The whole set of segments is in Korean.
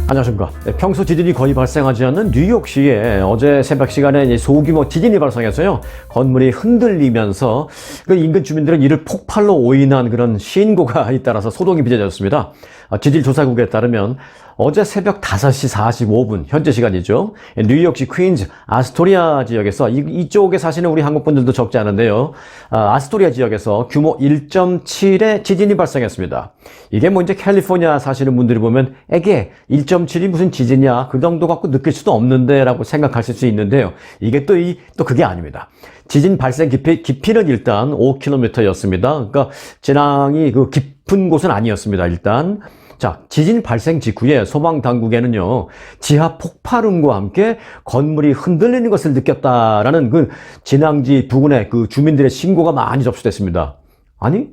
안녕하십니까. 평소 지진이 거의 발생하지 않는 뉴욕시에 어제 새벽 시간에 소규모 지진이 발생해서요, 건물이 흔들리면서 그 인근 주민들은 이를 폭발로 오인한 그런 신고가 잇따라서 소동이 빚어졌습니다. 지질조사국에 따르면 어제 새벽 5시 45분 현재 시간이죠. 뉴욕시 퀸즈 아스토리아 지역에서 이쪽에 사시는 우리 한국 분들도 적지 않은데요. 아스토리아 지역에서 규모 1.7의 지진이 발생했습니다. 이게 뭐 이제 캘리포니아 사시는 분들이 보면 에게 1.7이 무슨 지진이야, 그 정도 갖고 느낄 수도 없는데 라고 생각하실 수 있는데요. 이게 또 그게 아닙니다. 지진 발생 깊이는 일단 5km였습니다. 그러니까 진앙이 그 깊은 곳은 아니었습니다. 일단 자, 지진 발생 직후에 소방당국에는요, 지하 폭발음과 함께 건물이 흔들리는 것을 느꼈다라는 그 진앙지 부근의 그 주민들의 신고가 많이 접수됐습니다. 아니,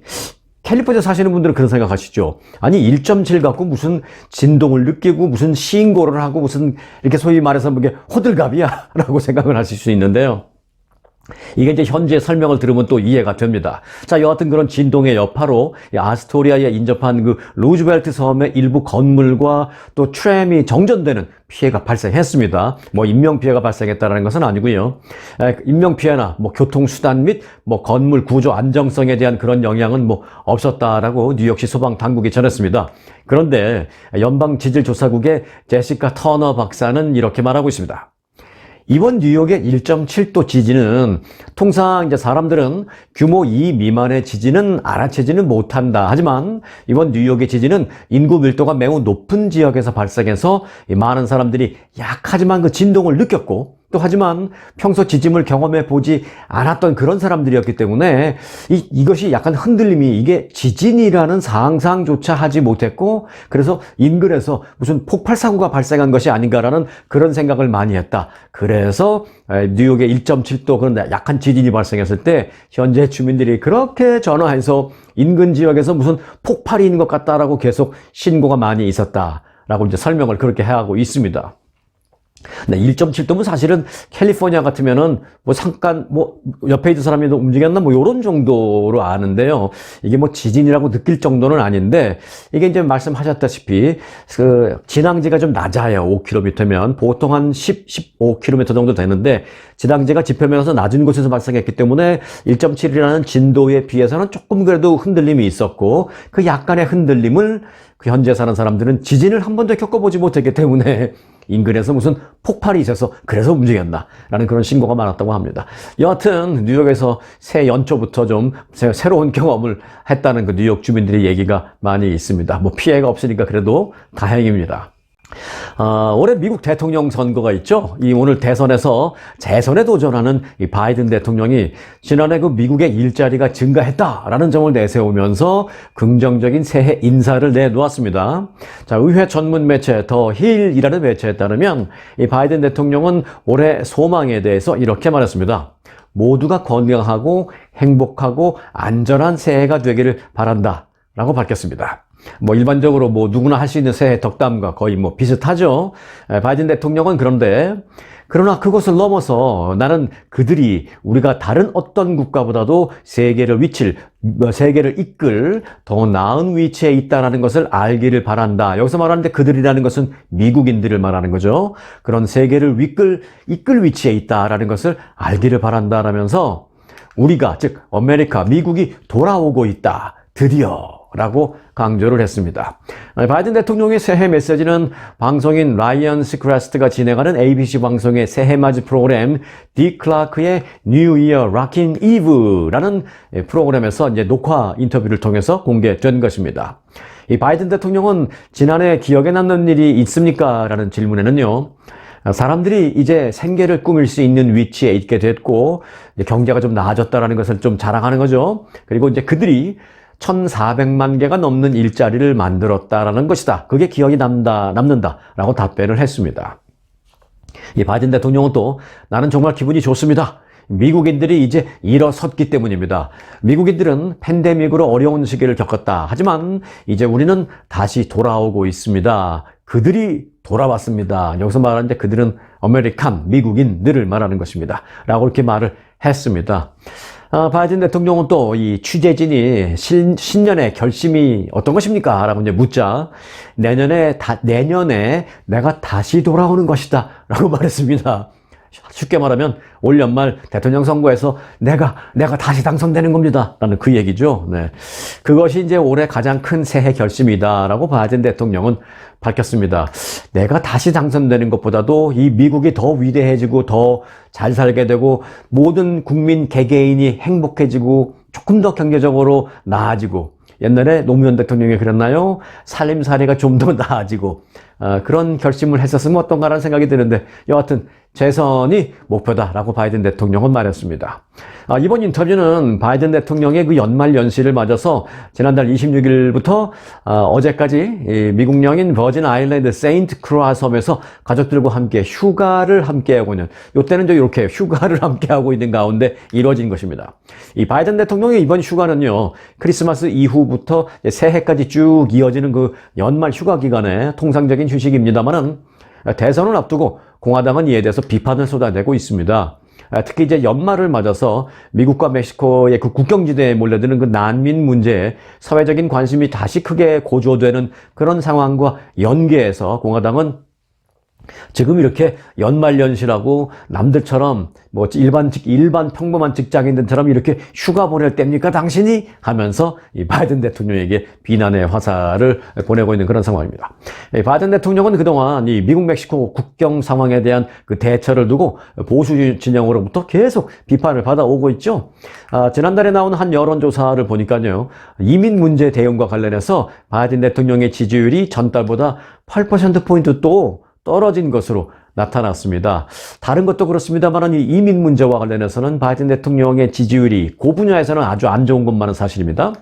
캘리포니아 사시는 분들은 그런 생각하시죠. 아니, 1.7 갖고 무슨 진동을 느끼고 무슨 신고를 하고 무슨 이렇게 소위 말해서 뭐 이게 호들갑이야 라고 생각을 하실 수 있는데요. 이게 이제 현재 설명을 들으면 또 이해가 됩니다. 자, 여하튼 그런 진동의 여파로 아스토리아에 인접한 그 루즈벨트 섬의 일부 건물과 또 트램이 정전되는 피해가 발생했습니다. 뭐 인명피해가 발생했다는 것은 아니고요. 인명피해나 뭐 교통수단 및 뭐 건물 구조 안정성에 대한 그런 영향은 뭐 없었다라고 뉴욕시 소방당국이 전했습니다. 그런데 연방지질조사국의 제시카 터너 박사는 이렇게 말하고 있습니다. 이번 뉴욕의 1.7도 지진은 통상 이제 사람들은 규모 2 미만의 지진은 알아채지는 못한다. 하지만 이번 뉴욕의 지진은 인구 밀도가 매우 높은 지역에서 발생해서 많은 사람들이 약하지만 그 진동을 느꼈고, 또 하지만 평소 지진을 경험해 보지 않았던 그런 사람들이었기 때문에 이것이 약간 흔들림이 이게 지진이라는 상상조차 하지 못했고, 그래서 인근에서 무슨 폭발 사고가 발생한 것이 아닌가라는 그런 생각을 많이 했다. 그래서 뉴욕의 1.7도 그런 약한 지진이 발생했을 때 현재 주민들이 그렇게 전화해서 인근 지역에서 무슨 폭발이 있는 것 같다라고 계속 신고가 많이 있었다라고 이제 설명을 그렇게 해하고 있습니다. 네, 1.7도면 사실은 캘리포니아 같으면은 뭐 잠깐 뭐 옆에 있는 사람이 움직였나 뭐 요런 정도로 아는데요. 이게 뭐 지진이라고 느낄 정도는 아닌데, 이게 이제 말씀하셨다시피 그 진앙지가 좀 낮아요. 5km면 보통 한 15km 정도 되는데, 진앙지가 지표면에서 낮은 곳에서 발생했기 때문에 1.7이라는 진도에 비해서는 조금 그래도 흔들림이 있었고, 그 약간의 흔들림을 그 현재 사는 사람들은 지진을 한 번도 겪어보지 못했기 때문에 인근에서 무슨 폭발이 있어서 그래서 움직였나 라는 그런 신고가 많았다고 합니다. 여하튼 뉴욕에서 새 연초부터 좀 새로운 경험을 했다는 그 뉴욕 주민들의 얘기가 많이 있습니다. 뭐 피해가 없으니까 그래도 다행입니다. 올해 미국 대통령 선거가 있죠. 오늘 대선에서 재선에 도전하는 이 바이든 대통령이 지난해 그 미국의 일자리가 증가했다라는 점을 내세우면서 긍정적인 새해 인사를 내놓았습니다. 자, 의회 전문 매체 더 힐이라는 매체에 따르면 이 바이든 대통령은 올해 소망에 대해서 이렇게 말했습니다. 모두가 건강하고 행복하고 안전한 새해가 되기를 바란다 라고 밝혔습니다. 뭐 일반적으로 뭐 누구나 할 수 있는 새해 덕담과 거의 뭐 비슷하죠. 바이든 대통령은 그러나 그것을 넘어서 나는 그들이 우리가 다른 어떤 국가보다도 세계를 이끌 더 나은 위치에 있다는 것을 알기를 바란다. 여기서 말하는데 그들이라는 것은 미국인들을 말하는 거죠. 그런 세계를 이끌 위치에 있다라는 것을 알기를 바란다라면서 우리가, 즉 아메리카, 미국이 돌아오고 있다. 드디어 라고 강조를 했습니다. 바이든 대통령의 새해 메시지는 방송인 라이언 시크레스트가 진행하는 ABC 방송의 새해맞이 프로그램 디 클라크의 New Year Rockin' Eve라는 프로그램에서 이제 녹화 인터뷰를 통해서 공개된 것입니다. 이 바이든 대통령은 지난해 기억에 남는 일이 있습니까? 라는 질문에는요, 사람들이 이제 생계를 꾸밀 수 있는 위치에 있게 됐고 경제가 좀 나아졌다는 것을 좀 자랑하는 거죠. 그리고 이제 그들이 1,400만 개가 넘는 일자리를 만들었다라는 것이다. 그게 기억이 남는다라고 답변을 했습니다. 이 바이든 대통령은 또 나는 정말 기분이 좋습니다. 미국인들이 이제 일어섰기 때문입니다. 미국인들은 팬데믹으로 어려운 시기를 겪었다. 하지만 이제 우리는 다시 돌아오고 있습니다. 그들이 돌아왔습니다. 여기서 말하는데 그들은 아메리칸, 미국인들을 말하는 것입니다. 라고 이렇게 말을 했습니다. 바이든 대통령은 또 이 취재진이 신년의 결심이 어떤 것입니까? 라고 이제 묻자 내년에 내가 다시 돌아오는 것이다 라고 말했습니다. 쉽게 말하면 올 연말 대통령 선거에서 내가 다시 당선되는 겁니다 라는 그 얘기죠. 네. 그것이 이제 올해 가장 큰 새해 결심이다라고 바이든 대통령은 밝혔습니다. 내가 다시 당선되는 것보다도 이 미국이 더 위대해지고 더 잘 살게 되고 모든 국민 개개인이 행복해지고 조금 더 경제적으로 나아지고 옛날에 노무현 대통령이 그랬나요? 살림살이가 좀 더 나아지고 그런 결심을 했었으면 어떤가라는 생각이 드는데 여하튼 재선이 목표다라고 바이든 대통령은 말했습니다. 이번 인터뷰는 바이든 대통령의 그 연말 연시를 맞아서 지난달 26일부터 어제까지 미국령인 버진 아일랜드 세인트 크루아 섬에서 가족들과 함께 휴가를 함께하고 있는 이때는 이렇게 휴가를 함께하고 있는 가운데 이루어진 것입니다. 이 바이든 대통령의 이번 휴가는요 크리스마스 이후부터 새해까지 쭉 이어지는 그 연말 휴가 기간의 통상적인 휴식입니다만은 대선을 앞두고 공화당은 이에 대해서 비판을 쏟아내고 있습니다. 특히 이제 연말을 맞아서 미국과 멕시코의 그 국경지대에 몰려드는 그 난민 문제에 사회적인 관심이 다시 크게 고조되는 그런 상황과 연계해서 공화당은 지금 이렇게 연말연시라고 남들처럼 뭐 일반 평범한 직장인들처럼 이렇게 휴가 보낼 때입니까 당신이? 하면서 이 바이든 대통령에게 비난의 화살을 보내고 있는 그런 상황입니다. 바이든 대통령은 그동안 이 미국 멕시코 국경 상황에 대한 그 대처를 두고 보수 진영으로부터 계속 비판을 받아오고 있죠. 지난달에 나온 한 여론조사를 보니까요. 이민 문제 대응과 관련해서 바이든 대통령의 지지율이 전달보다 8%포인트 또 떨어진 것으로 나타났습니다. 다른 것도 그렇습니다만 이 이민 문제와 관련해서는 바이든 대통령의 지지율이 그 분야에서는 아주 안 좋은 것만은 사실입니다.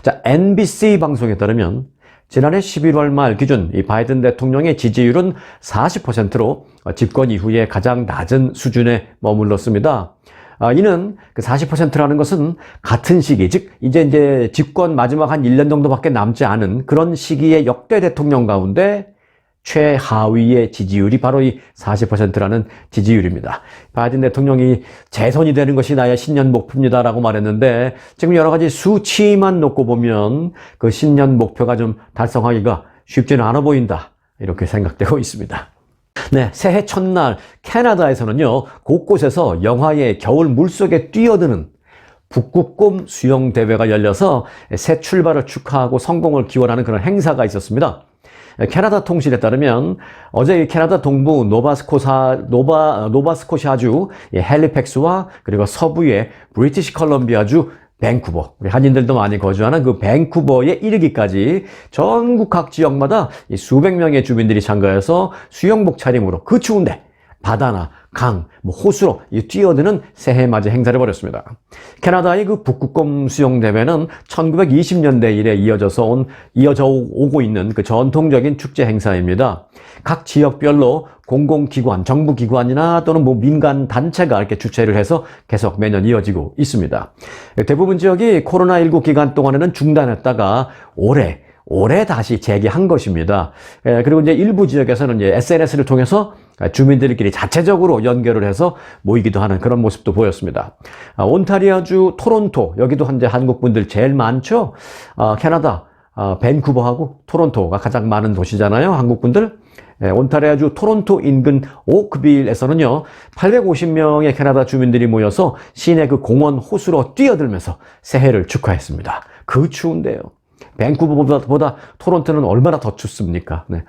자, NBC 방송에 따르면 지난해 11월 말 기준 이 바이든 대통령의 지지율은 40%로 집권 이후에 가장 낮은 수준에 머물렀습니다. 이는 그 40%라는 것은 같은 시기, 즉 이제 집권 마지막 한 1년 정도밖에 남지 않은 그런 시기의 역대 대통령 가운데 최하위의 지지율이 바로 이 40%라는 지지율입니다. 바이든 대통령이 재선이 되는 것이 나의 신년 목표입니다라고 말했는데 지금 여러 가지 수치만 놓고 보면 그 신년 목표가 좀 달성하기가 쉽지는 않아 보인다. 이렇게 생각되고 있습니다. 네, 새해 첫날 캐나다에서는요, 곳곳에서 영하의 겨울 물속에 뛰어드는 북극곰 수영대회가 열려서 새 출발을 축하하고 성공을 기원하는 그런 행사가 있었습니다. 캐나다 통신에 따르면 어제 캐나다 동부 노바스코샤주 헬리팩스와 그리고 서부의 브리티시 컬럼비아주 밴쿠버, 우리 한인들도 많이 거주하는 그 밴쿠버에 이르기까지 전국 각 지역마다 수백 명의 주민들이 참가해서 수영복 차림으로 그 추운데 바다나 강, 호수로 뛰어드는 새해 맞이 행사를 벌였습니다. 캐나다의 그 북극곰 수영대회는 1920년대 이래 이어져 오고 있는 그 전통적인 축제 행사입니다. 각 지역별로 공공기관, 정부기관이나 또는 민간 단체가 이렇게 주최를 해서 계속 매년 이어지고 있습니다. 대부분 지역이 코로나19 기간 동안에는 중단했다가 올해 다시 재개한 것입니다. 그리고 이제 일부 지역에서는 이제 SNS를 통해서 주민들끼리 자체적으로 연결을 해서 모이기도 하는 그런 모습도 보였습니다. 온타리오주 토론토, 여기도 이제 한국 분들 제일 많죠. 캐나다 밴쿠버하고 토론토가 가장 많은 도시잖아요, 한국 분들. 온타리오주 토론토 인근 오크빌에서는요 850명의 캐나다 주민들이 모여서 시내 그 공원 호수로 뛰어들면서 새해를 축하했습니다. 그 추운데요. 밴쿠버보다 토론토는 얼마나 더 춥습니까? 네.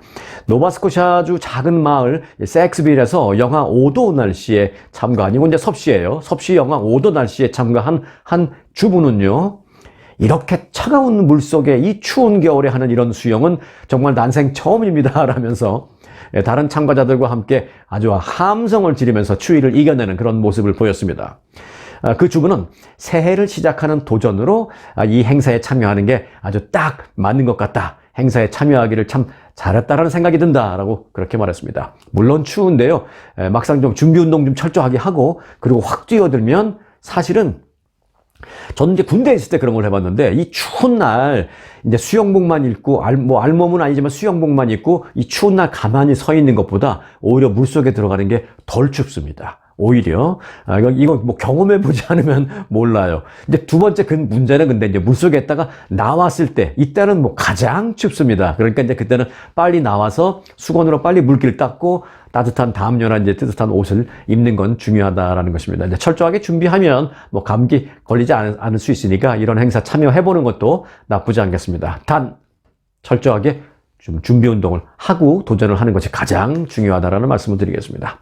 노바스코샤주 작은 마을 섹스빌에서 영하 5도 날씨에 아니고 이제 섭씨예요. 섭씨 영하 5도 날씨에 참가한 한 주부는요. 이렇게 차가운 물속에 이 추운 겨울에 하는 이런 수영은 정말 난생 처음입니다. 라면서 다른 참가자들과 함께 아주 함성을 지르면서 추위를 이겨내는 그런 모습을 보였습니다. 그 주부는 새해를 시작하는 도전으로 이 행사에 참여하는 게 아주 딱 맞는 것 같다. 행사에 참여하기를 참 잘했다라는 생각이 든다라고 그렇게 말했습니다. 물론 추운데요. 막상 좀 준비 운동 좀 철저하게 하고 그리고 확 뛰어들면 사실은 저는 이제 군대에 있을 때 그런 걸 해봤는데 이 추운 날 이제 수영복만 입고 알몸은 아니지만 수영복만 입고 이 추운 날 가만히 서 있는 것보다 오히려 물속에 들어가는 게 덜 춥습니다. 오히려 이거 뭐 경험해보지 않으면 몰라요. 이제 두 번째 그 문제는 근데 이제 물속에다가 나왔을 때 이때는 뭐 가장 춥습니다. 그러니까 이제 그때는 빨리 나와서 수건으로 빨리 물기를 닦고 따뜻한 담요나 이제 따뜻한 옷을 입는 건 중요하다라는 것입니다. 이제 철저하게 준비하면 뭐 감기 걸리지 않을 수 있으니까 이런 행사 참여해보는 것도 나쁘지 않겠습니다. 단 철저하게 좀 준비 운동을 하고 도전을 하는 것이 가장 중요하다라는 말씀을 드리겠습니다.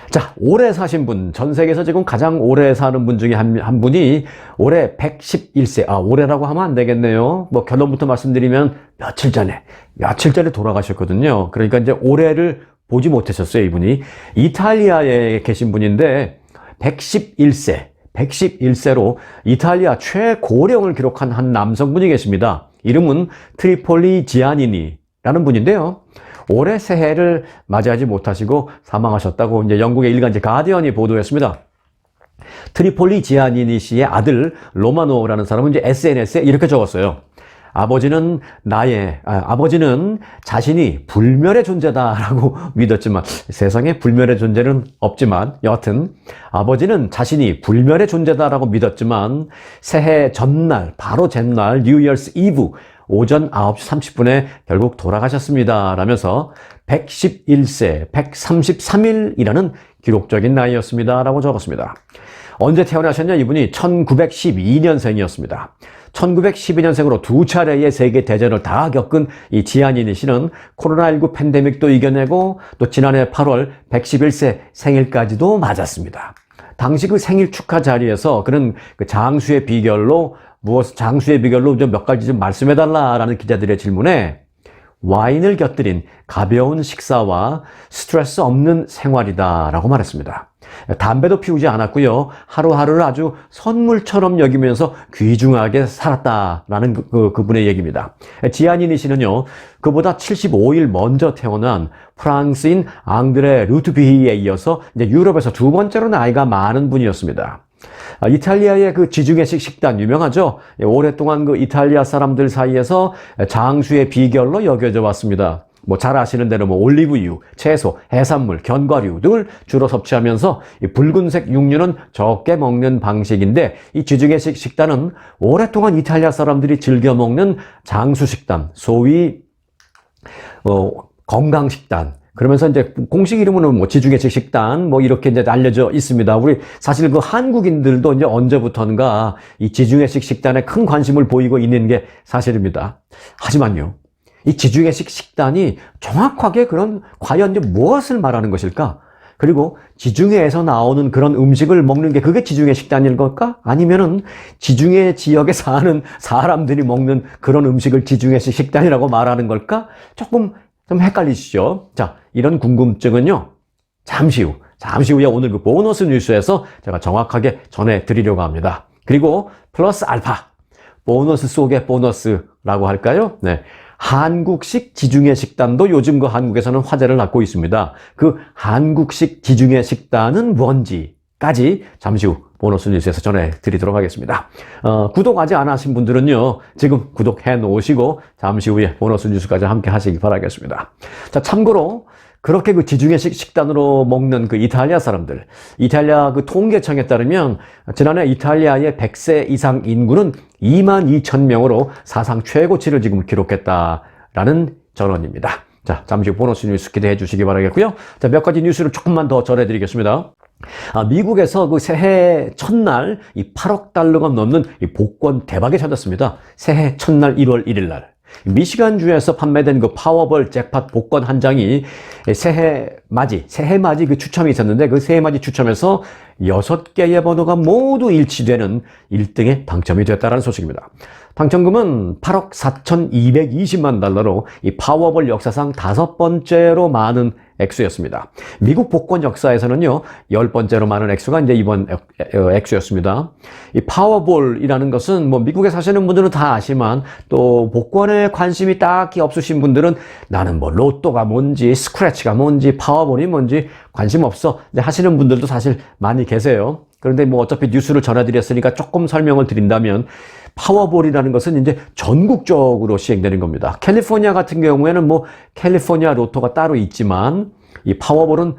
자, 오래 사신 분, 전 세계에서 지금 가장 오래 사는 분 중에 한 분이 올해 111세, 올해라고 하면 안 되겠네요. 뭐 결론부터 말씀드리면 며칠 전에 돌아가셨거든요. 그러니까 이제 올해를 보지 못하셨어요, 이분이. 이탈리아에 계신 분인데 111세로 이탈리아 최고령을 기록한 한 남성분이 계십니다. 이름은 트리폴리 지아니니라는 분인데요. 올해 새해를 맞이하지 못하시고 사망하셨다고 이제 영국의 일간지 가디언이 보도했습니다. 트리폴리 지아니니 씨의 아들 로마노라는 사람은 이제 SNS에 이렇게 적었어요. 아버지는 자신이 불멸의 존재다라고 믿었지만 세상에 불멸의 존재는 없지만 여하튼 아버지는 자신이 불멸의 존재다라고 믿었지만 새해 전날 바로 전날 뉴 이어스 이브 오전 9시 30분에 결국 돌아가셨습니다. 라면서 111세 133일이라는 기록적인 나이였습니다. 라고 적었습니다. 언제 태어나셨냐? 이분이 1912년생이었습니다. 1912년생으로 두 차례의 세계 대전을 다 겪은 이 지아니니 씨는 코로나19 팬데믹도 이겨내고 또 지난해 8월 111세 생일까지도 맞았습니다. 당시 그 생일 축하 자리에서 그는 그 장수의 비결로 좀 몇 가지 좀 말씀해달라라는 기자들의 질문에 와인을 곁들인 가벼운 식사와 스트레스 없는 생활이다라고 말했습니다. 담배도 피우지 않았고요. 하루하루를 아주 선물처럼 여기면서 귀중하게 살았다라는 그분의 얘기입니다. 지아니니 씨는요, 그보다 75일 먼저 태어난 프랑스인 앙드레 루트비히에 이어서 이제 유럽에서 두 번째로 나이가 많은 분이었습니다. 이탈리아의 그 지중해식 식단 유명하죠. 오랫동안 그 이탈리아 사람들 사이에서 장수의 비결로 여겨져 왔습니다. 뭐 잘 아시는 대로 뭐 올리브유, 채소, 해산물, 견과류 등을 주로 섭취하면서 이 붉은색 육류는 적게 먹는 방식인데 이 지중해식 식단은 오랫동안 이탈리아 사람들이 즐겨 먹는 장수 식단, 소위 건강 식단. 그러면서 이제 공식 이름으로는 뭐 지중해식 식단 뭐 이렇게 이제 알려져 있습니다. 우리 사실 그 한국인들도 이제 언제부턴가 이 지중해식 식단에 큰 관심을 보이고 있는 게 사실입니다. 하지만요, 이 지중해식 식단이 정확하게 과연 이제 무엇을 말하는 것일까? 그리고 지중해에서 나오는 그런 음식을 먹는 게 그게 지중해 식단인 걸까? 아니면은 지중해 지역에 사는 사람들이 먹는 그런 음식을 지중해식 식단이라고 말하는 걸까? 조금 좀 헷갈리시죠? 자, 이런 궁금증은요, 잠시 후에 오늘 그 보너스 뉴스에서 제가 정확하게 전해드리려고 합니다. 그리고 플러스 알파, 보너스 속의 보너스라고 할까요? 네. 한국식 지중해 식단도 요즘 그 한국에서는 화제를 낳고 있습니다. 그 한국식 지중해 식단은 뭔지까지 잠시 후 보너스 뉴스에서 전해드리도록 하겠습니다. 구독 아직 안 하신 분들은요, 지금 구독해 놓으시고 잠시 후에 보너스 뉴스까지 함께 하시기 바라겠습니다. 자, 참고로 그렇게 그 지중해식 식단으로 먹는 그 이탈리아 사람들, 이탈리아 그 통계청에 따르면 지난해 이탈리아의 100세 이상 인구는 22,000명으로 사상 최고치를 지금 기록했다라는 전언입니다. 자, 잠시 후 보너스 뉴스 기대해 주시기 바라겠고요. 자, 몇 가지 뉴스를 조금만 더 전해드리겠습니다. 미국에서 그 새해 첫날 이 8억 달러가 넘는 이 복권 대박이 터졌습니다. 새해 첫날 1월 1일 날. 미시간주에서 판매된 그 파워볼 잭팟 복권 한 장이 새해 맞이 그 추첨이 있었는데 그 새해 맞이 추첨에서 6개의 번호가 모두 일치되는 1등에 당첨이 됐다는 소식입니다. 당첨금은 8억 4,220만 달러로 이 파워볼 역사상 5번째로 많은 액수였습니다. 미국 복권 역사에서는요, 10번째로 많은 액수가 이제 이번 액수였습니다. 이 파워볼이라는 것은 뭐 미국에 사시는 분들은 다 아시지만 또 복권에 관심이 딱히 없으신 분들은 나는 뭐 로또가 뭔지 스크래치가 뭔지 파워볼이 뭔지 관심 없어 하시는 분들도 사실 많이 계세요. 그런데 뭐 어차피 뉴스를 전해드렸으니까 조금 설명을 드린다면 파워볼이라는 것은 이제 전국적으로 시행되는 겁니다. 캘리포니아 같은 경우에는 뭐 캘리포니아 로또가 따로 있지만 이 파워볼은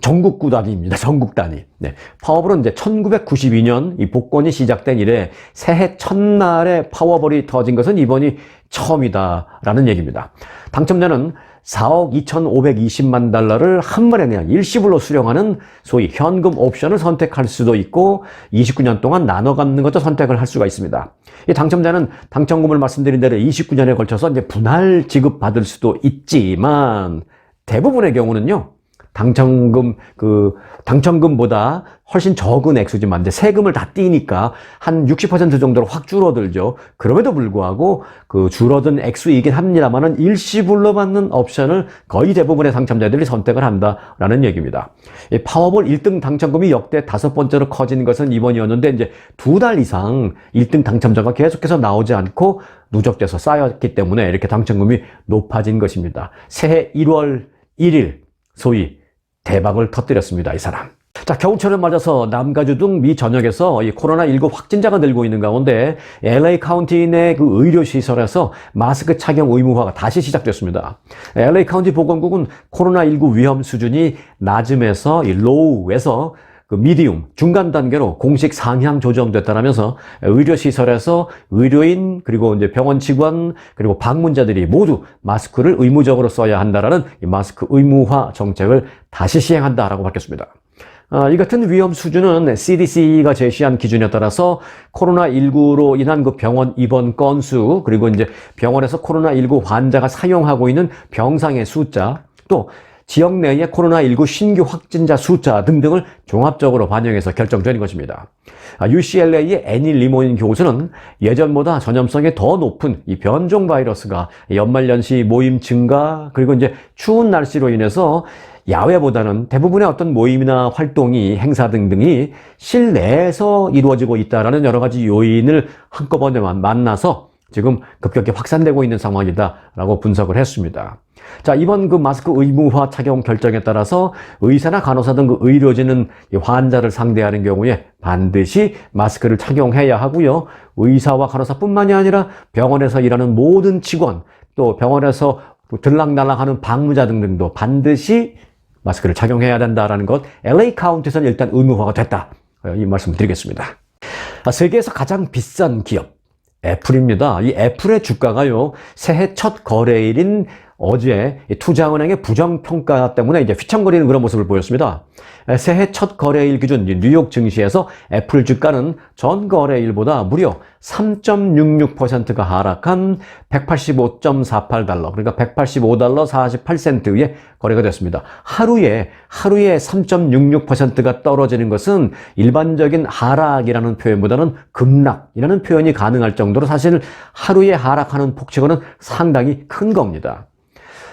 전국구 단위입니다. 전국 단위. 네. 파워볼은 이제 1992년 이 복권이 시작된 이래 새해 첫날에 파워볼이 터진 것은 이번이 처음이다라는 얘기입니다. 당첨자는 4억 2,520만 달러를 한 번에 그냥 일시불로 수령하는 소위 현금 옵션을 선택할 수도 있고 29년 동안 나눠 갖는 것도 선택을 할 수가 있습니다. 이 당첨자는 당첨금을 말씀드린 대로 29년에 걸쳐서 이제 분할 지급받을 수도 있지만 대부분의 경우는요. 당첨금보다 훨씬 적은 액수지만 이제 세금을 다 떼니까 한 60% 정도로 확 줄어들죠. 그럼에도 불구하고 그 줄어든 액수이긴 합니다만은 일시불로 받는 옵션을 거의 대부분의 당첨자들이 선택을 한다라는 얘기입니다. 이 파워볼 1등 당첨금이 역대 5번째로 커진 것은 이번이었는데 이제 2달 이상 1등 당첨자가 계속해서 나오지 않고 누적돼서 쌓였기 때문에 이렇게 당첨금이 높아진 것입니다. 새해 1월 1일 소위 대박을 터뜨렸습니다. 이 사람. 자, 겨울철을 맞아서 남가주 등 미 전역에서 이 코로나19 확진자가 늘고 있는 가운데 LA 카운티 내 그 의료시설에서 마스크 착용 의무화가 다시 시작됐습니다. LA 카운티 보건국은 코로나19 위험 수준이 낮음에서 이 로우에서 그 미디움, 중간 단계로 공식 상향 조정됐다라면서 의료시설에서 의료인, 그리고 이제 병원 직원, 그리고 방문자들이 모두 마스크를 의무적으로 써야 한다라는 이 마스크 의무화 정책을 다시 시행한다라고 밝혔습니다. 이 같은 위험 수준은 CDC가 제시한 기준에 따라서 코로나19로 인한 그 병원 입원 건수, 그리고 이제 병원에서 코로나19 환자가 사용하고 있는 병상의 숫자, 또 지역 내의 코로나19 신규 확진자 숫자 등등을 종합적으로 반영해서 결정된 것입니다. UCLA의 애니 리모인 교수는 예전보다 전염성이 더 높은 이 변종 바이러스가 연말연시 모임 증가, 그리고 이제 추운 날씨로 인해서 야외보다는 대부분의 어떤 모임이나 활동이, 행사 등등이 실내에서 이루어지고 있다라는 여러 가지 요인을 한꺼번에 만나서 지금 급격히 확산되고 있는 상황이다라고 분석을 했습니다. 자, 이번 그 마스크 의무화 착용 결정에 따라서 의사나 간호사 등 그 의료진은 환자를 상대하는 경우에 반드시 마스크를 착용해야 하고요. 의사와 간호사뿐만이 아니라 병원에서 일하는 모든 직원, 또 병원에서 들락날락하는 방문자 등등도 반드시 마스크를 착용해야 된다라는 것, LA 카운티에서는 일단 의무화가 됐다. 이 말씀 드리겠습니다. 세계에서 가장 비싼 기업, 애플입니다. 이 애플의 주가가요, 새해 첫 거래일인 어제 투자은행의 부정평가 때문에 이제 휘청거리는 그런 모습을 보였습니다. 새해 첫 거래일 기준 뉴욕 증시에서 애플 주가는 전 거래일보다 무려 3.66%가 하락한 185.48달러, 그러니까 185달러 48센트에 거래가 됐습니다. 하루에 3.66%가 떨어지는 것은 일반적인 하락이라는 표현보다는 급락이라는 표현이 가능할 정도로 사실 하루에 하락하는 폭치고는 상당히 큰 겁니다.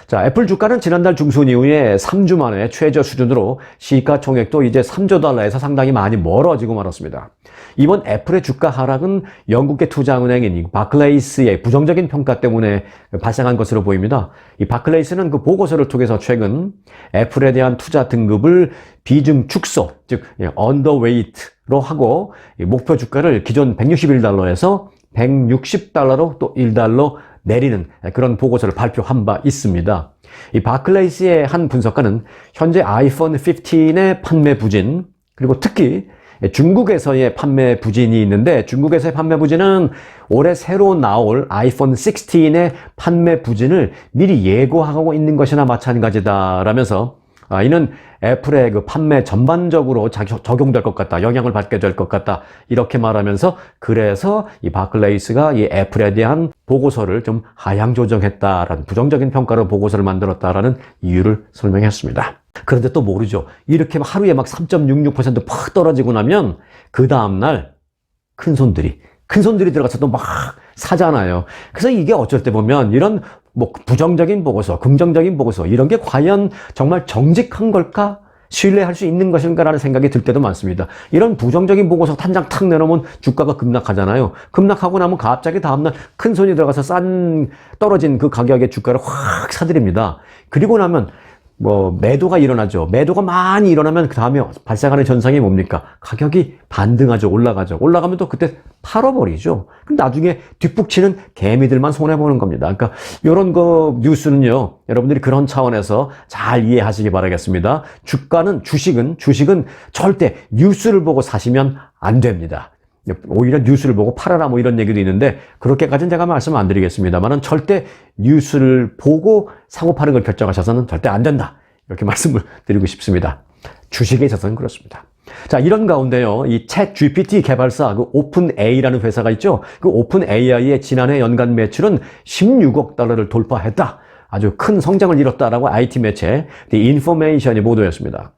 자, 애플 주가는 지난달 중순 이후에 3주 만에 최저 수준으로 시가총액도 이제 3조 달러에서 상당히 많이 멀어지고 말았습니다. 이번 애플의 주가 하락은 영국의 투자은행인 바클레이스의 부정적인 평가 때문에 발생한 것으로 보입니다. 이 바클레이스는 그 보고서를 통해서 최근 애플에 대한 투자 등급을 비중 축소, 즉 언더웨이트로 하고 목표 주가를 기존 161달러에서 160달러로 또 1달러 내리는 그런 보고서를 발표한 바 있습니다. 이 바클레이스의 한 분석가는 현재 아이폰 15의 판매 부진, 그리고 특히 중국에서의 판매 부진이 있는데, 중국에서의 판매 부진은 올해 새로 나올 아이폰 16의 판매 부진을 미리 예고하고 있는 것이나 마찬가지다라면서 이는 애플의 그 판매 전반적으로 적용될 것 같다, 영향을 받게 될 것 같다, 이렇게 말하면서 그래서 이 바클레이스가 이 애플에 대한 보고서를 좀 하향 조정했다라는, 부정적인 평가로 보고서를 만들었다라는 이유를 설명했습니다. 그런데 또 모르죠. 이렇게 하루에 막 3.66% 팍 떨어지고 나면 그 다음날 큰손들이 들어가서 또 막 사잖아요. 그래서 이게 어쩔 때 보면 이런 부정적인 보고서, 긍정적인 보고서, 이런 게 과연 정말 정직한 걸까? 신뢰할 수 있는 것인가라는 생각이 들 때도 많습니다. 이런 부정적인 보고서 한 장 탁 내놓으면 주가가 급락하잖아요. 급락하고 나면 갑자기 다음날 큰 손이 들어가서 떨어진 그 가격의 주가를 확 사들입니다. 그리고 나면 매도가 일어나죠. 매도가 많이 일어나면 그 다음에 발생하는 현상이 뭡니까? 가격이 반등하죠. 올라가죠. 올라가면 또 그때 팔아버리죠. 그럼 나중에 뒷북치는 개미들만 손해보는 겁니다. 그러니까 이런 뉴스는요, 여러분들이 그런 차원에서 잘 이해하시기 바라겠습니다. 주식은 절대 뉴스를 보고 사시면 안 됩니다. 오히려 뉴스를 보고 팔아라 이런 얘기도 있는데 그렇게까지는 제가 말씀 안 드리겠습니다만은 절대 뉴스를 보고 사고 파는 걸 결정하셔서는 절대 안 된다. 이렇게 말씀을 드리고 싶습니다. 주식에 있어서는 그렇습니다. 자, 이런 가운데요, 이 챗 GPT 개발사 오픈 AI라는 회사가 있죠. 그 오픈 AI의 지난해 연간 매출은 16억 달러를 돌파했다. 아주 큰 성장을 이뤘다라고 IT 매체 The Information이 보도했습니다.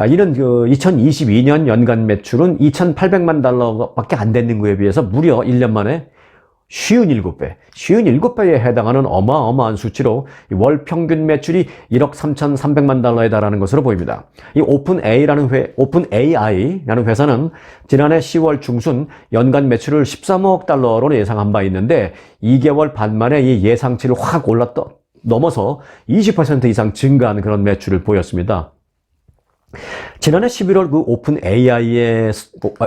이는 2022년 연간 매출은 2,800만 달러밖에 안 되는 거에 비해서 무려 1년 만에 57배에 해당하는 어마어마한 수치로 월 평균 매출이 1억 3,300만 달러에 달하는 것으로 보입니다. 이 오픈 AI라는 회사는 지난해 10월 중순 연간 매출을 13억 달러로 예상한 바 있는데 2개월 반 만에 이 예상치를 확 넘어서 20% 이상 증가한 그런 매출을 보였습니다. 지난해 11월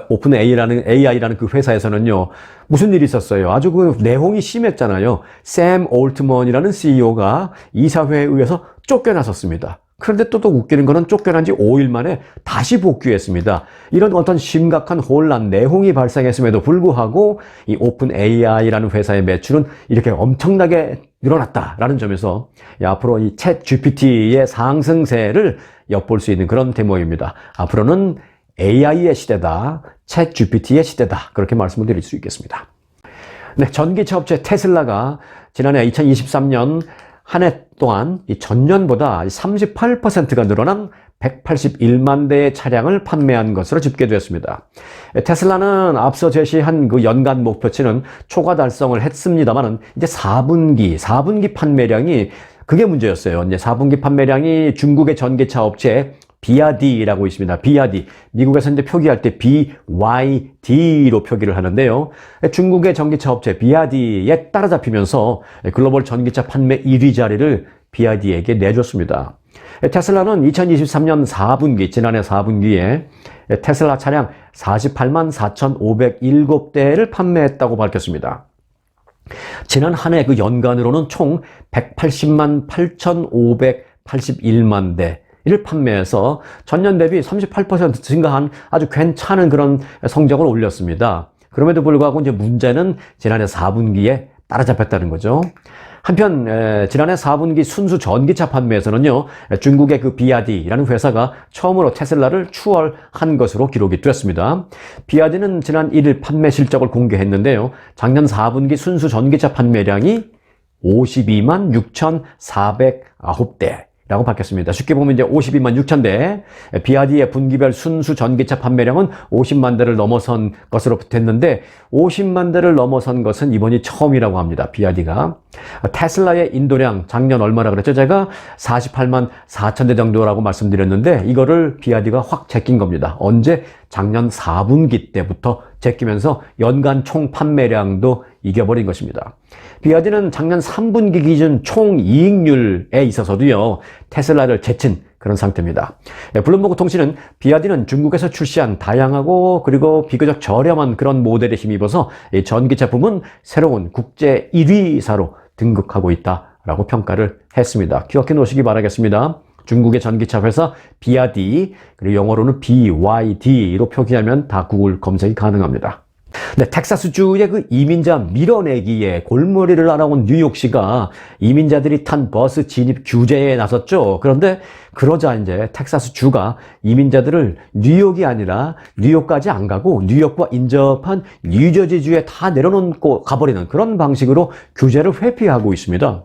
오픈 AI라는 그 회사에서는요, 무슨 일이 있었어요? 아주 내홍이 심했잖아요. 샘 올트먼이라는 CEO가 이사회에 의해서 쫓겨났었습니다. 그런데 또 웃기는 거는 쫓겨난 지 5일 만에 다시 복귀했습니다. 이런 어떤 심각한 혼란, 내홍이 발생했음에도 불구하고 이 오픈 AI라는 회사의 매출은 이렇게 엄청나게 늘어났다라는 점에서 앞으로 이 챗 GPT의 상승세를 엿볼 수 있는 그런 대목입니다. 앞으로는 AI의 시대다, 챗 GPT의 시대다, 그렇게 말씀을 드릴 수 있겠습니다. 네, 전기차 업체 테슬라가 지난해 2023년 한 해 동안 이 전년보다 38%가 늘어난 181만 대의 차량을 판매한 것으로 집계되었습니다. 테슬라는 앞서 제시한 그 연간 목표치는 초과 달성을 했습니다만은 이제 4분기 판매량이 그게 문제였어요. 이제 4분기 판매량이 중국의 전기차 업체 비아디라고 있습니다. 비아디. 미국에서 이제 표기할 때 BYD로 표기를 하는데요. 중국의 전기차 업체 비아디에 따라잡히면서 글로벌 전기차 판매 1위 자리를 비아디에게 내줬습니다. 테슬라는 2023년 4분기, 지난해 4분기에 테슬라 차량 48만 4,507대를 판매했다고 밝혔습니다. 지난 한 해 그 연간으로는 총 180만 8,581만 대를 판매해서 전년 대비 38% 증가한 아주 괜찮은 그런 성적을 올렸습니다. 그럼에도 불구하고 이제 문제는 지난해 4분기에 따라잡혔다는 거죠. 한편 지난해 4분기 순수 전기차 판매에서는요, 중국의 그 비아디라는 회사가 처음으로 테슬라를 추월한 것으로 기록이 되었습니다. 비아디는 지난 1일 판매 실적을 공개했는데요, 작년 4분기 순수 전기차 판매량이 52만 6,409대 라고 밝혔습니다. 쉽게 보면 이제 52만 6천 대, 비아디의 분기별 순수 전기차 판매량은 50만 대를 넘어선 것으로 됐는데 50만 대를 넘어선 것은 이번이 처음이라고 합니다. 비아디가. 테슬라의 인도량 작년 얼마나 그랬죠? 제가 48만 4천 대 정도라고 말씀드렸는데 이거를 비아디가 확 제낀 겁니다. 언제? 작년 4분기 때부터 제끼면서 연간 총 판매량도 이겨버린 것입니다. 비아디는 작년 3분기 기준 총 이익률에 있어서도요, 테슬라를 제친 그런 상태입니다. 블룸버그 통신은 비아디는 중국에서 출시한 다양하고 그리고 비교적 저렴한 그런 모델에 힘입어서 전기차 부문 새로운 국제 1위사로 등극하고 있다라고 평가를 했습니다. 기억해 놓으시기 바라겠습니다. 중국의 전기차 회사 비아디, 그리고 영어로는 BYD로 표기하면 다 구글 검색이 가능합니다. 네, 텍사스주의 그 이민자 밀어내기에 골머리를 앓아온 뉴욕시가 이민자들이 탄 버스 진입 규제에 나섰죠. 그런데 그러자 이제 텍사스주가 이민자들을 뉴욕이 아니라 뉴욕까지 안 가고 뉴욕과 인접한 뉴저지주에 다 내려놓고 가버리는 그런 방식으로 규제를 회피하고 있습니다.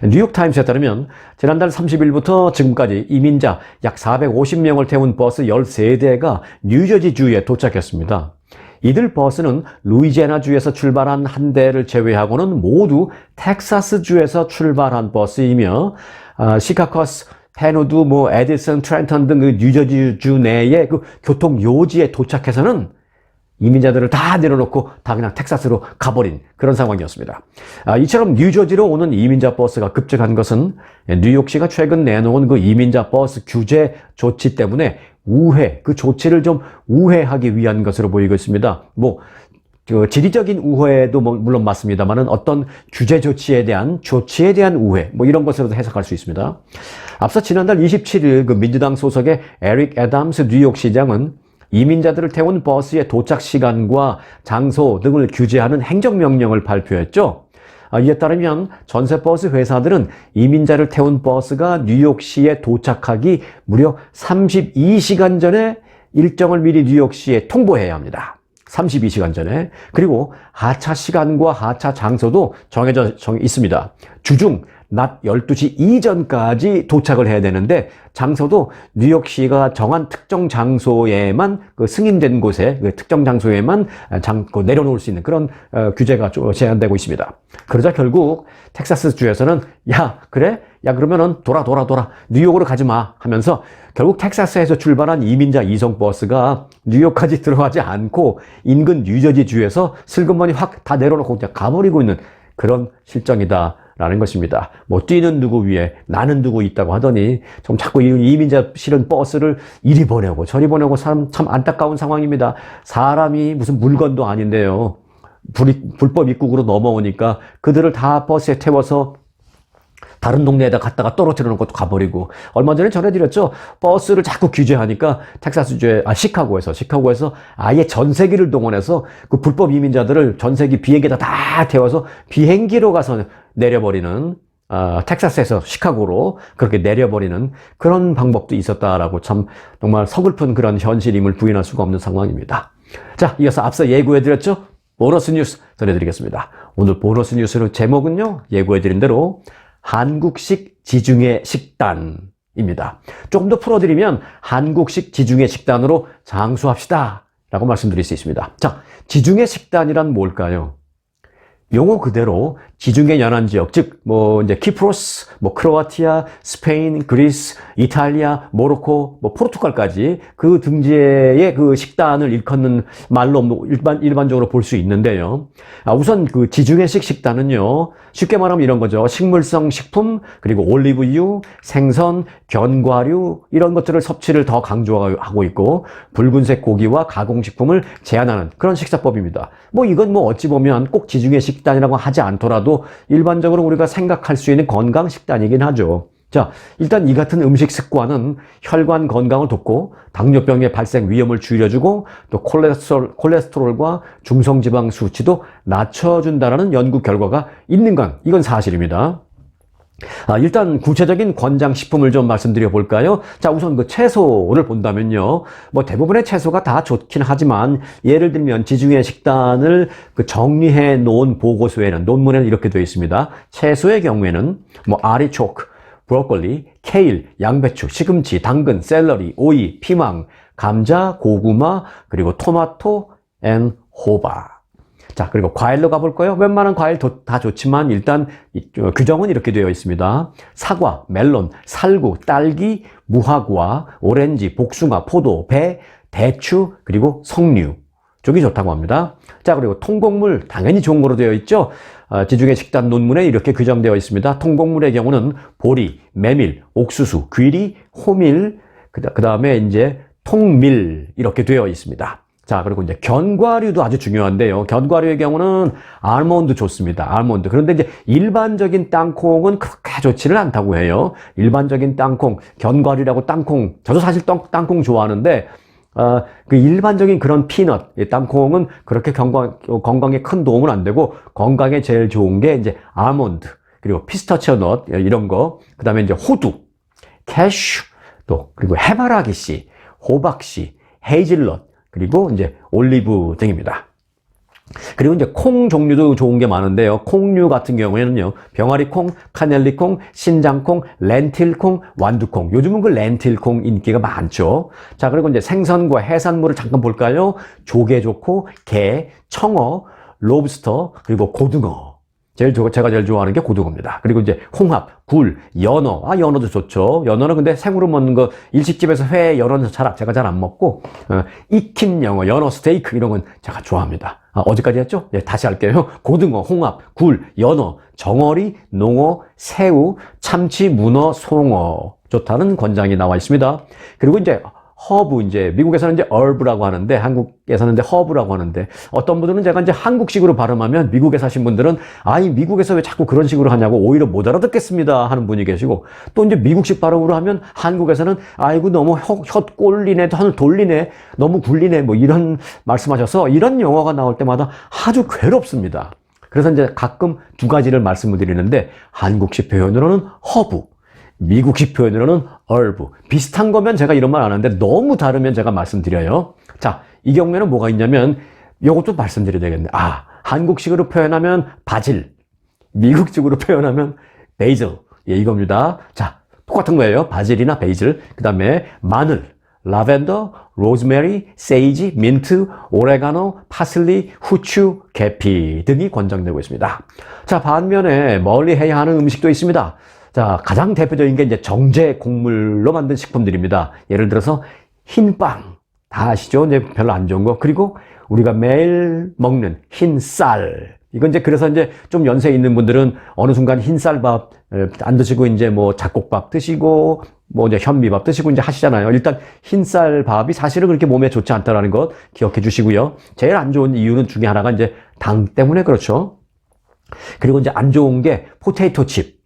뉴욕타임스에 따르면 지난달 30일부터 지금까지 이민자 약 450명을 태운 버스 13대가 뉴저지주에 도착했습니다. 이들 버스는 루이지애나주에서 출발한 한 대를 제외하고는 모두 텍사스주에서 출발한 버스이며 시카고스, 테노드, 에디슨, 트렌턴 등 그 뉴저지주 내의 그 교통 요지에 도착해서는 이민자들을 다 내려놓고 다 그냥 텍사스로 가버린 그런 상황이었습니다. 이처럼 뉴저지로 오는 이민자 버스가 급증한 것은 뉴욕시가 최근 내놓은 그 이민자 버스 규제 조치 때문에 그 조치를 좀 우회하기 위한 것으로 보이고 있습니다. 지리적인 우회도 물론 맞습니다만은 어떤 규제 조치에 대한 우회, 이런 것으로도 해석할 수 있습니다. 앞서 지난달 27일 그 민주당 소속의 에릭 애담스 뉴욕시장은 이민자들을 태운 버스의 도착 시간과 장소 등을 규제하는 행정명령을 발표했죠. 이에 따르면 전세버스 회사들은 이민자를 태운 버스가 뉴욕시에 도착하기 무려 32시간 전에 일정을 미리 뉴욕시에 통보해야 합니다. 32시간 전에. 그리고 하차 시간과 하차 장소도 정해져 있습니다. 주중 낮 12시 이전까지 도착을 해야 되는데 장소도 뉴욕시가 정한 특정 장소에만 승인된 곳에 특정 장소에만 내려놓을 수 있는 그런 규제가 제한되고 있습니다. 그러자 결국 텍사스주에서는 그러면은 돌아 뉴욕으로 가지 마 하면서 결국 텍사스에서 출발한 이민자 이송 버스가 뉴욕까지 들어가지 않고 인근 뉴저지주에서 슬그머니 확 다 내려놓고 그냥 가버리고 있는 그런 실정이다. 라는 것입니다. 뛰는 누구 위에 나는 누구 있다고 하더니 좀 자꾸 이민자 실은 버스를 이리 보내고 저리 보내고 참 안타까운 상황입니다. 사람이 무슨 물건도 아닌데요. 불법 입국으로 넘어오니까 그들을 다 버스에 태워서 다른 동네에다 갔다가 떨어뜨려 놓고 가버리고, 얼마 전에 전해드렸죠. 버스를 자꾸 규제하니까 시카고에서 아예 전세기를 동원해서 그 불법 이민자들을 전세기 비행기에다 다 태워서 비행기로 가서 내려버리는, 텍사스에서 시카고로 그렇게 내려버리는 그런 방법도 있었다라고 참 정말 서글픈 그런 현실임을 부인할 수가 없는 상황입니다. 자, 이어서 앞서 예고해드렸죠. 보너스 뉴스 전해드리겠습니다. 오늘 보너스 뉴스의 제목은요, 예고해드린 대로 한국식 지중해 식단입니다. 조금 더 풀어드리면 한국식 지중해 식단으로 장수합시다 라고 말씀드릴 수 있습니다. 자, 지중해 식단이란 뭘까요? 용어 그대로 지중해 연안지역, 즉 이제 키프로스, 크로아티아, 스페인, 그리스, 이탈리아, 모로코, 포르투갈까지 그 등지의 그 식단을 일컫는 말로 일반적으로 볼 수 있는데요. 우선 그 지중해식 식단은요, 쉽게 말하면 이런 거죠. 식물성 식품, 그리고 올리브유, 생선, 견과류 이런 것들을 섭취를 더 강조하고 있고, 붉은색 고기와 가공식품을 제한하는 그런 식사법입니다. 이건 어찌 보면 꼭 지중해 식단이라고 하지 않더라도 일반적으로 우리가 생각할 수 있는 건강 식단이긴 하죠. 자, 일단 이 같은 음식 습관은 혈관 건강을 돕고 당뇨병의 발생 위험을 줄여주고 또 콜레스테롤과 중성지방 수치도 낮춰준다는 연구 결과가 있는 건 이건 사실입니다. 일단 구체적인 권장식품을 좀 말씀드려 볼까요? 자, 우선 그 채소를 본다면요. 대부분의 채소가 다 좋긴 하지만 예를 들면 지중해 식단을 정리해 놓은 보고서에는, 논문에는 이렇게 되어 있습니다. 채소의 경우에는 아리초크, 브로콜리, 케일, 양배추, 시금치, 당근, 샐러리, 오이, 피망, 감자, 고구마, 그리고 토마토 앤 호박. 자, 그리고 과일로 가볼까요? 웬만한 과일 다 좋지만 일단 규정은 이렇게 되어 있습니다. 사과, 멜론, 살구, 딸기, 무화과, 오렌지, 복숭아, 포도, 배, 대추, 그리고 석류 쪽이 좋다고 합니다. 자, 그리고 통곡물 당연히 좋은 거로 되어 있죠. 지중해 식단 논문에 이렇게 규정되어 있습니다. 통곡물의 경우는 보리, 메밀, 옥수수, 귀리, 호밀, 그 다음에 이제 통밀 이렇게 되어 있습니다. 자, 그리고 이제 견과류도 아주 중요한데요. 견과류의 경우는 알몬드 좋습니다. 알몬드. 그런데 이제 일반적인 땅콩은 그렇게 좋지는 않다고 해요. 일반적인 땅콩, 견과류라고 땅콩. 저도 사실 땅콩 좋아하는데, 그 일반적인 그런 피넛, 땅콩은 그렇게 건강에 큰 도움은 안 되고, 건강에 제일 좋은 게 이제 알몬드, 그리고 피스타치오 넛, 이런 거. 그 다음에 이제 호두, 캐슈, 그리고 해바라기씨, 호박씨, 헤이즐넛, 그리고 이제 올리브 등입니다. 그리고 이제 콩 종류도 좋은 게 많은데요. 콩류 같은 경우에는요, 병아리콩, 카넬리콩, 신장콩, 렌틸콩, 완두콩. 요즘은 그 렌틸콩 인기가 많죠. 자, 그리고 이제 생선과 해산물을 잠깐 볼까요? 조개 좋고, 게, 청어, 롭스터, 그리고 고등어. 제가 제일 좋아하는 게 고등어입니다. 그리고 이제 홍합, 굴, 연어. 연어도 좋죠. 연어는 근데 생으로 먹는 거, 일식집에서 회, 연어는 제가 잘 안 먹고, 익힌 연어 스테이크 이런 건 제가 좋아합니다. 어디까지 했죠? 예, 다시 할게요. 고등어, 홍합, 굴, 연어, 정어리, 농어, 새우, 참치, 문어, 송어. 좋다는 권장이 나와 있습니다. 그리고 이제 허브, 이제 미국에서는 이제 herб라고 하는데 한국에서는 이제 허브라고 하는데, 어떤 분들은 제가 이제 한국식으로 발음하면 미국에 사신 분들은 아니 미국에서 왜 자꾸 그런 식으로 하냐고 오히려 못 알아듣겠습니다 하는 분이 계시고, 또 이제 미국식 발음으로 하면 한국에서는 아이고 너무 혀 꼴리네, 혀를 돌리네, 너무 굴리네, 뭐 이런 말씀하셔서 이런 용어가 나올 때마다 아주 괴롭습니다. 그래서 이제 가끔 두 가지를 말씀을 드리는데, 한국식 표현으로는 허브, 미국식 표현으로는 herb. 비슷한 거면 제가 이런 말 안 하는데 너무 다르면 제가 말씀드려요. 자, 이 경우에는 뭐가 있냐면 이것도 말씀드려야 되겠네. 한국식으로 표현하면 바질, 미국식으로 표현하면 베이즐. 예, 이겁니다. 자, 똑같은 거예요. 바질이나 베이즐. 그 다음에 마늘, 라벤더, 로즈메리, 세이지, 민트, 오레가노, 파슬리, 후추, 계피 등이 권장되고 있습니다. 자, 반면에 멀리 해야 하는 음식도 있습니다. 자, 가장 대표적인 게 이제 정제 곡물로 만든 식품들입니다. 예를 들어서 흰빵, 다 아시죠? 이제 별로 안 좋은 거. 그리고 우리가 매일 먹는 흰쌀. 이건 이제 그래서 이제 좀 연세 있는 분들은 어느 순간 흰쌀밥 안 드시고 이제 뭐 잡곡밥 드시고 뭐 이제 현미밥 드시고 이제 하시잖아요. 일단 흰쌀밥이 사실은 그렇게 몸에 좋지 않다라는 것 기억해 주시고요. 제일 안 좋은 이유는 중에 하나가 이제 당 때문에 그렇죠. 그리고 이제 안 좋은 게 포테이토 칩,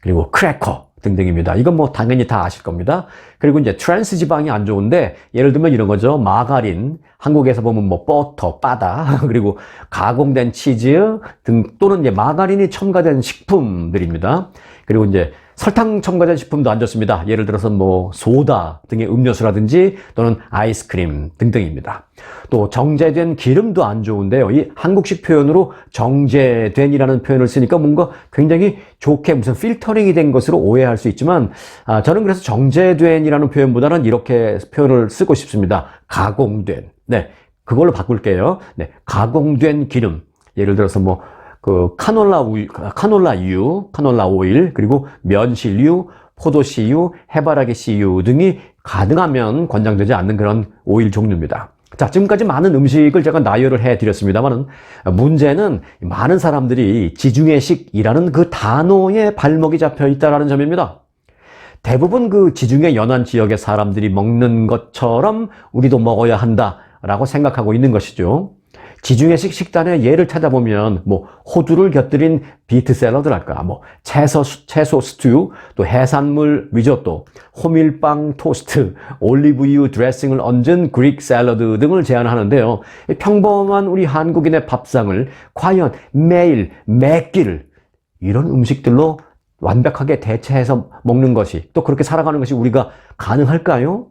그리고 크래커 등등입니다. 이건 뭐 당연히 다 아실 겁니다. 그리고 이제 트랜스 지방이 안 좋은데, 예를 들면 이런 거죠. 마가린, 한국에서 보면 뭐 버터, 바다, 그리고 가공된 치즈 등, 또는 이제 마가린이 첨가된 식품들입니다. 그리고 이제 설탕 첨가된 식품도 안 좋습니다. 예를 들어서 뭐 소다 등의 음료수라든지 또는 아이스크림 등등입니다. 또 정제된 기름도 안 좋은데요. 이 한국식 표현으로 정제된이라는 표현을 쓰니까 뭔가 굉장히 좋게 무슨 필터링이 된 것으로 오해할 수 있지만, 저는 그래서 정제된이라는 표현보다는 이렇게 표현을 쓰고 싶습니다. 가공된. 네, 그걸로 바꿀게요. 네, 가공된 기름. 예를 들어서 뭐 카놀라 오일, 그리고 면실유, 포도씨유, 해바라기 씨유 등이 가능하면 권장되지 않는 그런 오일 종류입니다. 자, 지금까지 많은 음식을 제가 나열을 해드렸습니다만, 문제는 많은 사람들이 지중해식이라는 그 단어에 발목이 잡혀 있다는 점입니다. 대부분 그 지중해 연안 지역의 사람들이 먹는 것처럼 우리도 먹어야 한다라고 생각하고 있는 것이죠. 지중해식 식단의 예를 찾아보면 뭐 호두를 곁들인 비트 샐러드랄까, 뭐 채소 스튜, 또 해산물 리조또, 호밀빵 토스트, 올리브유 드레싱을 얹은 그릭 샐러드 등을 제안하는데요. 평범한 우리 한국인의 밥상을 과연 매일 몇 끼를 이런 음식들로 완벽하게 대체해서 먹는 것이, 또 그렇게 살아가는 것이 우리가 가능할까요?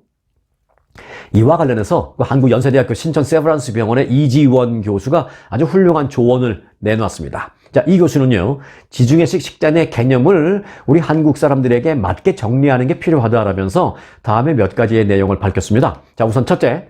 이와 관련해서 한국연세대학교 신천 세브란스 병원의 이지원 교수가 아주 훌륭한 조언을 내놓았습니다. 자, 이 교수는요, 지중해식 식단의 개념을 우리 한국 사람들에게 맞게 정리하는 게 필요하다라면서 다음에 몇 가지의 내용을 밝혔습니다. 자, 우선 첫째,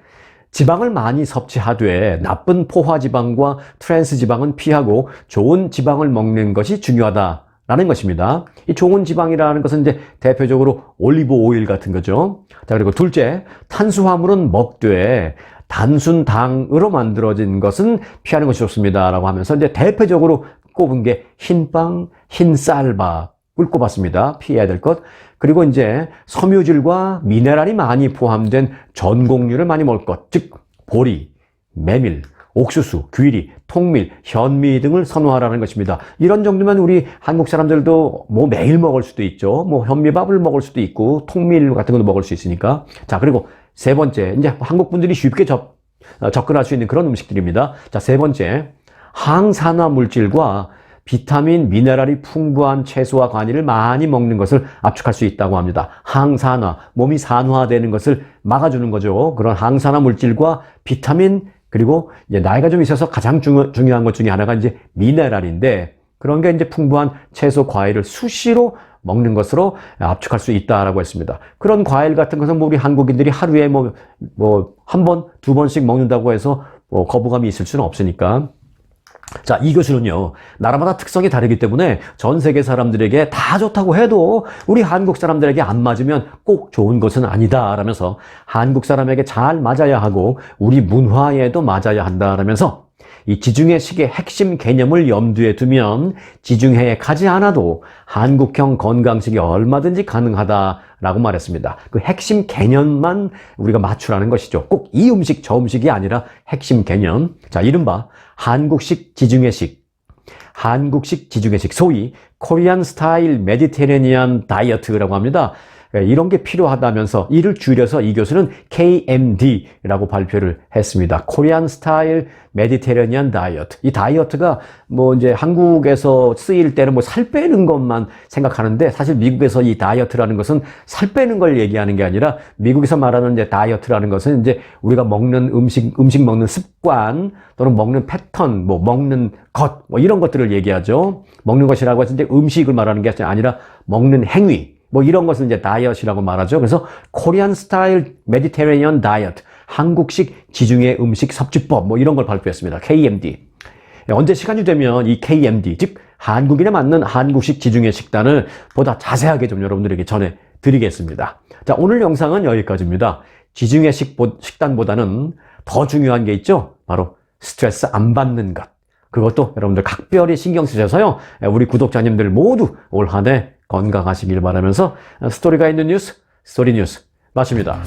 지방을 많이 섭취하되 나쁜 포화지방과 트랜스지방은 피하고 좋은 지방을 먹는 것이 중요하다라는 것입니다. 이 좋은 지방이라는 것은 이제 대표적으로 올리브 오일 같은 거죠. 자, 그리고 둘째, 탄수화물은 먹되 단순 당으로 만들어진 것은 피하는 것이 좋습니다라고 하면서 이제 대표적으로 꼽은 게 흰빵, 흰쌀밥을 꼽았습니다. 피해야 될 것. 그리고 이제 섬유질과 미네랄이 많이 포함된 전곡류를 많이 먹을 것, 즉 보리, 메밀, 옥수수, 귀리, 통밀, 현미 등을 선호하라는 것입니다. 이런 정도면 우리 한국 사람들도 뭐 매일 먹을 수도 있죠. 뭐 현미밥을 먹을 수도 있고 통밀 같은 것도 먹을 수 있으니까. 자, 그리고 세 번째, 이제 한국 분들이 쉽게 접근할 수 있는 그런 음식들입니다. 자, 세 번째, 항산화 물질과 비타민, 미네랄이 풍부한 채소와 과일을 많이 먹는 것을 압축할 수 있다고 합니다. 항산화, 몸이 산화되는 것을 막아주는 거죠. 그런 항산화 물질과 비타민, 그리고 이제 나이가 좀 있어서 가장 중요한 것 중에 하나가 이제 미네랄인데, 그런 게 이제 풍부한 채소, 과일을 수시로 먹는 것으로 압축할 수 있다라고 했습니다. 그런 과일 같은 것은 우리 한국인들이 하루에 한 번, 두 번씩 먹는다고 해서 거부감이 있을 수는 없으니까. 자, 이 교수는요, 나라마다 특성이 다르기 때문에 전 세계 사람들에게 다 좋다고 해도 우리 한국 사람들에게 안 맞으면 꼭 좋은 것은 아니다 라면서 한국 사람에게 잘 맞아야 하고 우리 문화에도 맞아야 한다 라면서 이 지중해식의 핵심 개념을 염두에 두면 지중해에 가지 않아도 한국형 건강식이 얼마든지 가능하다라고 말했습니다. 그 핵심 개념만 우리가 맞추라는 것이죠. 꼭 이 음식, 저 음식이 아니라 핵심 개념. 자, 이른바 한국식 지중해식, 소위 코리안 스타일 메디테레니안 다이어트라고 합니다. 이런 게 필요하다면서 이를 줄여서 이 교수는 KMD라고 발표를 했습니다. 코리안 스타일 메디테레니안 다이어트. 이 다이어트가 뭐 이제 한국에서 쓰일 때는 뭐 살 빼는 것만 생각하는데 사실 미국에서 이 다이어트라는 것은 살 빼는 걸 얘기하는 게 아니라 미국에서 말하는 이제 다이어트라는 것은 이제 우리가 먹는 음식 먹는 습관 또는 먹는 패턴, 뭐 먹는 것, 뭐 이런 것들을 얘기하죠. 먹는 것이라고 해서 이제 음식을 말하는 게 아니라 먹는 행위. 뭐 이런 것을 이제 다이어트라고 말하죠. 그래서 코리안 스타일 메디테레니언 다이어트, 한국식 지중해 음식 섭취법 뭐 이런 걸 발표했습니다. KMD. 언제 시간이 되면 이 KMD, 즉 한국인에 맞는 한국식 지중해 식단을 보다 자세하게 좀 여러분들에게 전해드리겠습니다. 자, 오늘 영상은 여기까지입니다. 지중해 식단보다는 더 중요한 게 있죠. 바로 스트레스 안 받는 것. 그것도 여러분들 각별히 신경 쓰셔서요. 우리 구독자님들 모두 올 한 해 건강하시길 바라면서 스토리가 있는 뉴스, 스토리 뉴스 마칩니다.